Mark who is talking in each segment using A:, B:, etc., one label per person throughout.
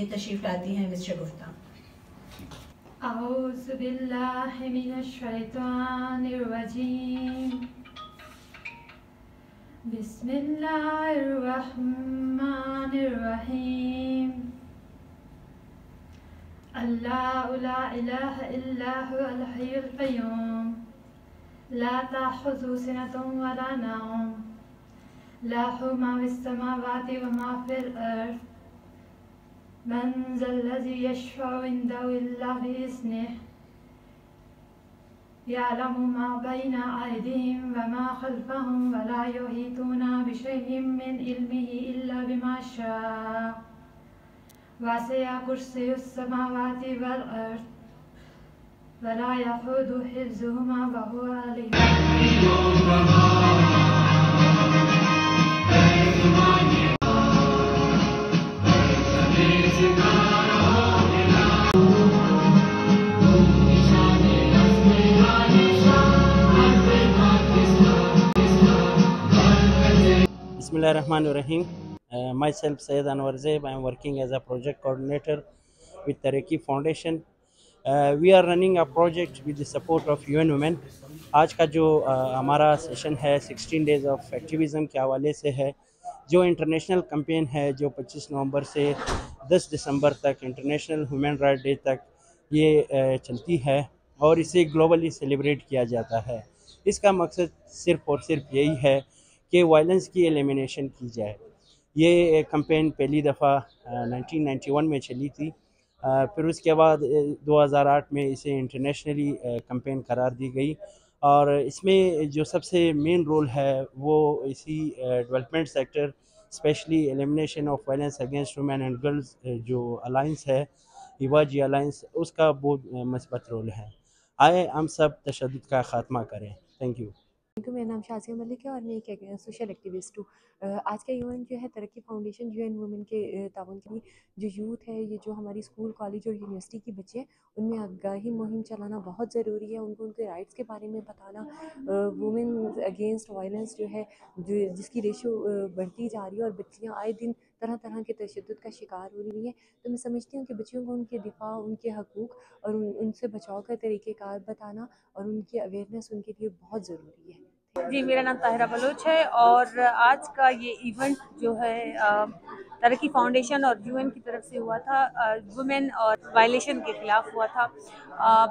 A: लिए तशरीफ़ लाती हैं मिस शगुफ्ता।
B: औज़ु बिल्लाहि मिनश शैतानिर रजीम, बिस्मिल्लाहिर रहमानिर रहीम। अल्लाहु ला इलाहा इल्ला हुवल हय्युल क़य्यूम, ला ताख़ुज़ुहु सिनतुन वला नौम, लहु मा फ़िस समावाति व मा फ़िल अर्ज़, मन ज़ल्लज़ी यशफ़अु इंदहु इल्ला बिइज़्निहि, यअलमु मा बैना अयदीहिम व मा ख़ल्फ़हुम व ला युहीतूना बिशैइन मिन इल्मिही इल्ला बिमा शाअ, वसिअ कुर्सियुस समावाति वल अर्ज़, व ला यऊदुहु हिफ़्ज़ुहुमा व हुवल अलिय्युल
C: Bismillahirrahmanirrahim. Myself Syed Anwar Zaib. I am working as a project coordinator with Taraqi Foundation. We are running a project with the support of UN Women. आज का जो हमारा सेशन है 16 डेज ऑफ एक्टिविज़म के हवाले से है, जो इंटरनेशनल कैंपेन है जो 25 नवंबर से 10 दिसंबर तक इंटरनेशनल ह्यूमन राइट डे तक ये चलती है और इसे ग्लोबली सेलिब्रेट किया जाता है। इसका मकसद सिर्फ़ और सिर्फ यही है कि वायलेंस की एलिमिनेशन की जाए। ये कैंपेन पहली दफ़ा 1991 में चली थी, फिर उसके बाद 2008 में इसे इंटरनेशनली कैंपेन करार दी गई और इसमें जो सबसे मेन रोल है वो इसी development sector specially elimination of violence against women and girls जो अलाइंस है, हिवाजी अलाइंस, उसका बहुत मस्बत रोल है। आए हम सब तशद्दुद का ख़ात्मा करें। Thank you.
D: मेरा नाम शाज़िया मलिक है और मैं एक सोशल एक्टिविस्ट हूँ। आज का इवेंट जो है तरक्की फाउंडेशन यूएन वुमेन के ताउन के जो यूथ है, ये जो हमारी स्कूल कॉलेज और यूनिवर्सिटी की बच्चे हैं, उनमें आगाही मुहिम चलाना बहुत ज़रूरी है। उनको उनके राइट्स के बारे में बताना, वुमेन अगेंस्ट वायलेंस जो है जिसकी रेशो बढ़ती जा रही है और बच्चियाँ आए दिन तरह तरह के तशद्दुद का शिकार हो रही हैं। तो मैं समझती हूँ कि बच्चियों को उनके दिफा, उनके हकूक़ और उनसे बचाव का तरीक़ेकार बताना और उनकी अवेयरनेस उनके लिए बहुत ज़रूरी है।
E: जी, मेरा नाम ताहिरा बलोच है और आज का ये इवेंट जो है तरक्की फाउंडेशन और यूएन की तरफ से हुआ था, वुमेन और वायलेशन के खिलाफ हुआ था।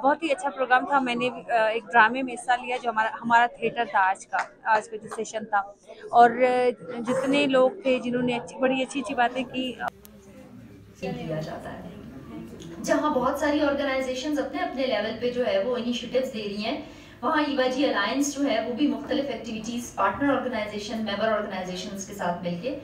E: बहुत ही अच्छा प्रोग्राम था। मैंने एक ड्रामे में हिस्सा लिया जो हमारा थिएटर था आज का जो सेशन था, और जितने लोग थे जिन्होंने बड़ी अच्छी बातें की
A: किया जाता है, जहाँ बहुत सारी ऑर्गेनाइजेशंस अपने अपने लेवल पे जो है वो इनिशिएटिव्स दे रही हैं, वहाँ हिवाजी अलायंस जो है वो भी मुख्तलिफ activities partner organization, member organizations के साथ मिलके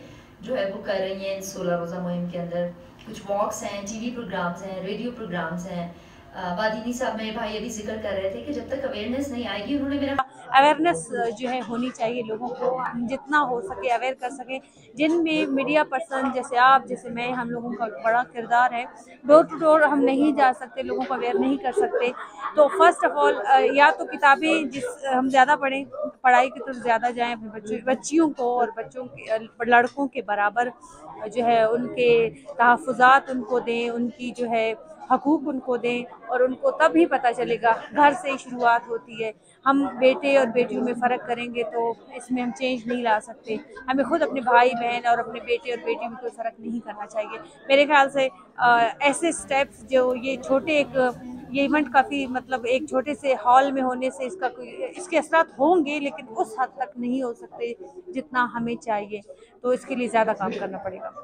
A: जो है वो कर रही हैं। 16 रोज़ा मुहिम के अंदर कुछ वॉक्स हैं, टीवी प्रोग्राम्स हैं, रेडियो प्रोग्राम्स हैं। बादीनी साहब मेरे भाई अभी जिक्र कर रहे थे कि जब तक अवेयरनेस नहीं आएगी, उन्होंने मेरा
E: अवेयरनेस जो है होनी चाहिए, लोगों को जितना हो सके अवेयर कर सके। जिनमें मीडिया पर्सन जैसे आप, जैसे मैं, हम लोगों का बड़ा किरदार है। डोर टू डोर हम नहीं जा सकते, लोगों को अवेयर नहीं कर सकते। तो फर्स्ट ऑफ ऑल या तो किताबें हम ज़्यादा पढ़ें, पढ़ाई की तरफ ज़्यादा जाएँ, अपने बच्चियों को और बच्चों के लड़कों के बराबर जो है उनके तहफ़्फ़ुज़ात उनको दें, उनकी जो है हकूक़ उनको दें, और उनको तब ही पता चलेगा। घर से ही शुरुआत होती है। हम बेटे और बेटियों में फ़र्क करेंगे तो इसमें हम चेंज नहीं ला सकते। हमें खुद अपने भाई बहन और अपने बेटे और बेटी में कोई फ़र्क नहीं करना चाहिए। मेरे ख्याल से ऐसे स्टेप्स जो ये छोटे ये इवेंट काफ़ी मतलब एक छोटे से हॉल में होने से इसके असरात होंगे, लेकिन उस हद तक नहीं हो सकते जितना हमें चाहिए। तो इसके लिए ज़्यादा काम करना पड़ेगा।